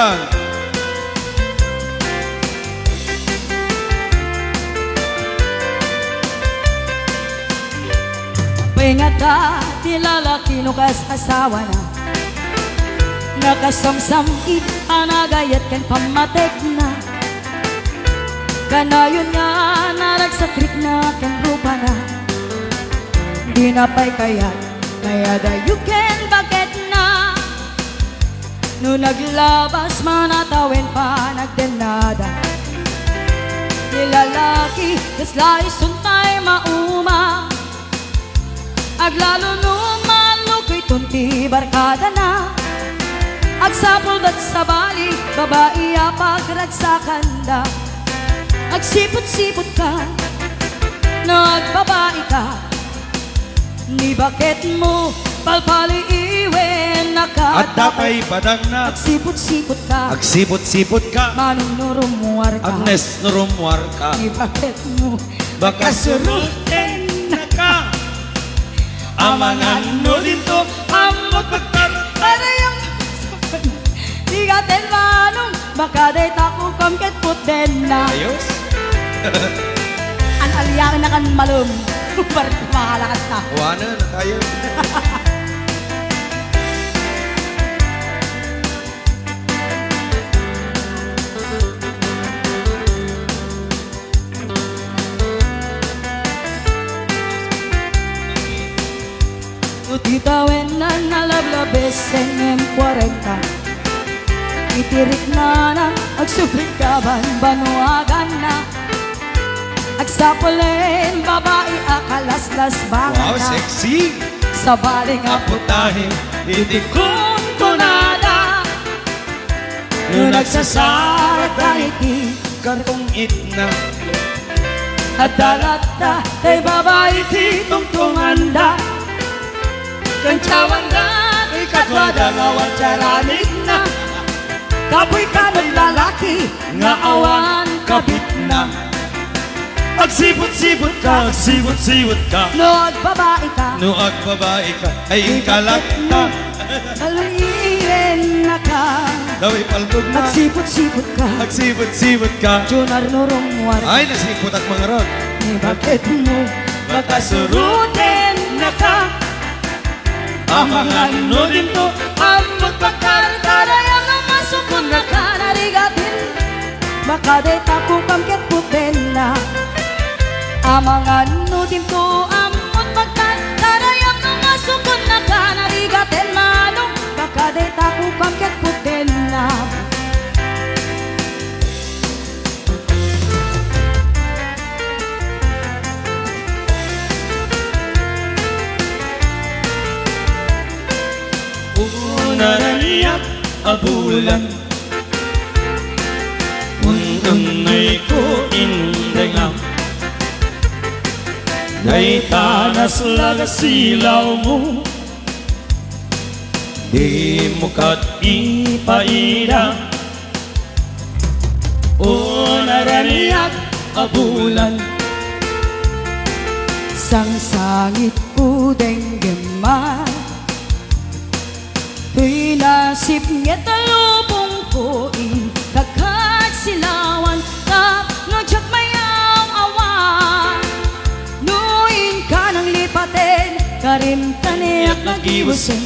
yan. Paingat ka, di lalaki no kas asawa na. Nakasamsamid, anagayat kan pamatek na. Kanayon nga, naragsatrik na kan rupa na. Di na pa'y kayat, kaya da you can bakit na. No naglabas, manatawin pa, nagdenada. Di lalaki, kaslay suntay mauma. Aglalo numan, ko'y tunti barkada na. Agsapol ba't sa bali, babae pagragsakan da. Agsipot-sipot ka, nagbabae ka. Ni bakit mo palpali iwen naka. At dapay badang na. Agsipot-sipot ka, Agsipot-sipot ka. manong nurumuar ka. Agnes nurumwar ka. Ni bakit mo Baka surutin na ka. Amangan no dito. Amot pagtarayang. di ka ten manong baka day tako kamket puten na. Ayos. An aliyang na kan malum. Barit mahalakas na. Wana na tayo. Utitawen na nalablabes en M40. Itirik na na, agsuplit ka ban banuagan na. Agsapulen, babae akalaslas bangan Wow, na. sexy. Sa baling Aputahin, hindi ko kunada. Nung nagsasara tayo, karong itna. At dalata, tay babae titong tunganda. Kanchawan na, kay katwada nga wansaranig na. Kapoy ka ng lalaki, nga awan kabit na. Agsipot-sipot ka, agsipot-sipot ka. Nood babae ka, Nuag babae ka, ay ikalakta. saluiren na ka. Dawi palbog na. Agsipot-sipot ka, Agsipot-sipot ka. Junar nurungwar. Ay, nasipot at mga rod. Ni bakit mo Makasurutin na ka. Amangan no dito. Amot pagkarkarayang ang masukon na ka narigatin. Baka day tako kamket putin na. Amangan no dito. Amot pagkarkarayang ang masukon na ka narigatin manong. Baka day tako kamket putin na. Unaraniyak abulan. Ununay ko indengam. Day tanas lagasilaw mo. Di mo kat ipaida. Unaraniyak abulan. Sang sangit udeng gemar. Tuy nasip niya talubong ko Kakat silawan ka Ngajak mayang awan Nuin ka ng lipatin Karim taniyak nagiwasin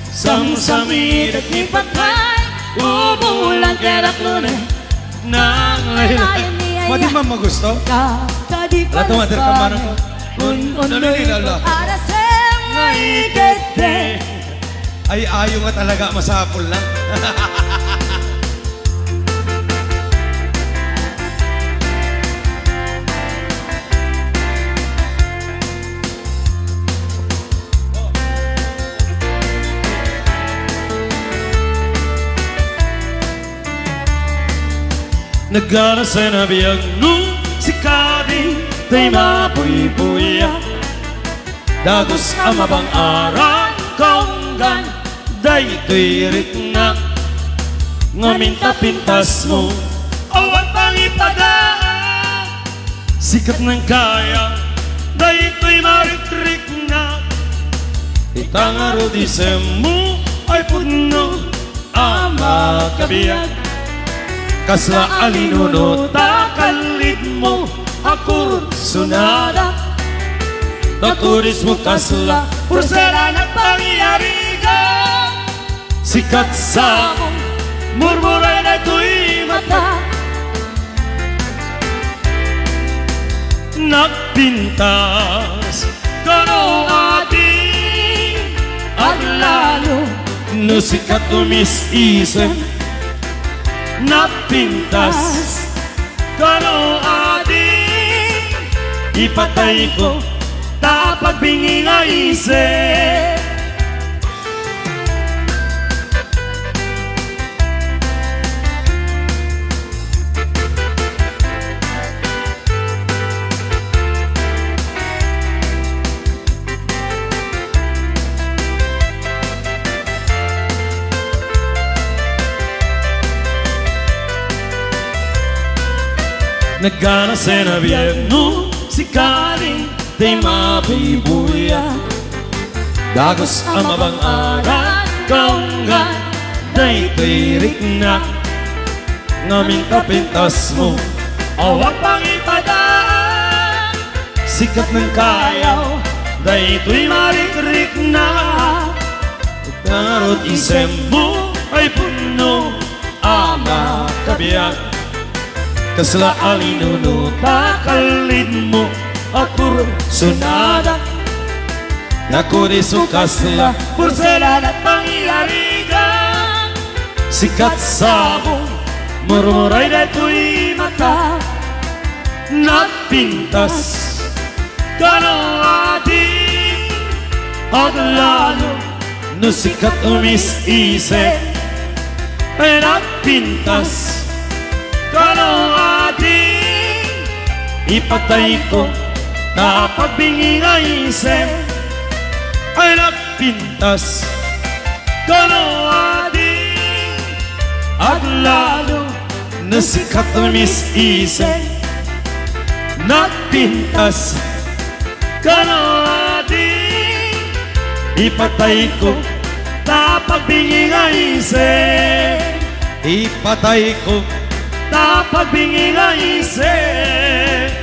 Samsamid at Ipatay Ubulan kerak lunay Nang lahilayan. Madi man magusto? Kakadipan Lato mater ka man ako. Unoy Nalala. Arasem Ngaigete Ay, ayo nga talaga masapol na. Nagana sa nabiyag nung sikadi Tay mapuy-puya Dagos ang mabang arang konggan Day tuirit nga Ngaminta pintas mo Awan pang ipadaan Sikat ng kaya Day to'y maritrik na Itangaro di mo Ay puno Ama kabiyag kasla alinunod, takalid mo ako sunada. Taturis mo kasla, pursela na pangyayari ka. Sikat sa murmuray na tuwi mata. Nagpintas kano ating at lalo no sikat umis-isip. Nagpintas kano ating ipatay ko tapag bingi nga isip. Nagana sa nabiyerno si Karing day mabibuya. Dagos ang mabang-aran kaunggan day tirik na. Ngaming kapintas mo awak pang ipadaan. Sikat ng kayaw day ito'y marik-rik na. Narot isem mo ay puno ama kabiyak. Kasla alinuno, takalid mo ako sunada. Nakuriso kasla, pursela na pangyayari ka. Sikat sa mo, murmuray na tuwi mata. Nagpintas kano ating at lalo no sikat umis-isip. Ay nagpintas kano ating ipatay ko na pagbingi nga isip. Ay nagpintas kano ating at lalo na sikat umis-isip. Nagpintas kano ating ipatay ko na pagbingi nga isip. Ipatay ko pagbingi nga isip.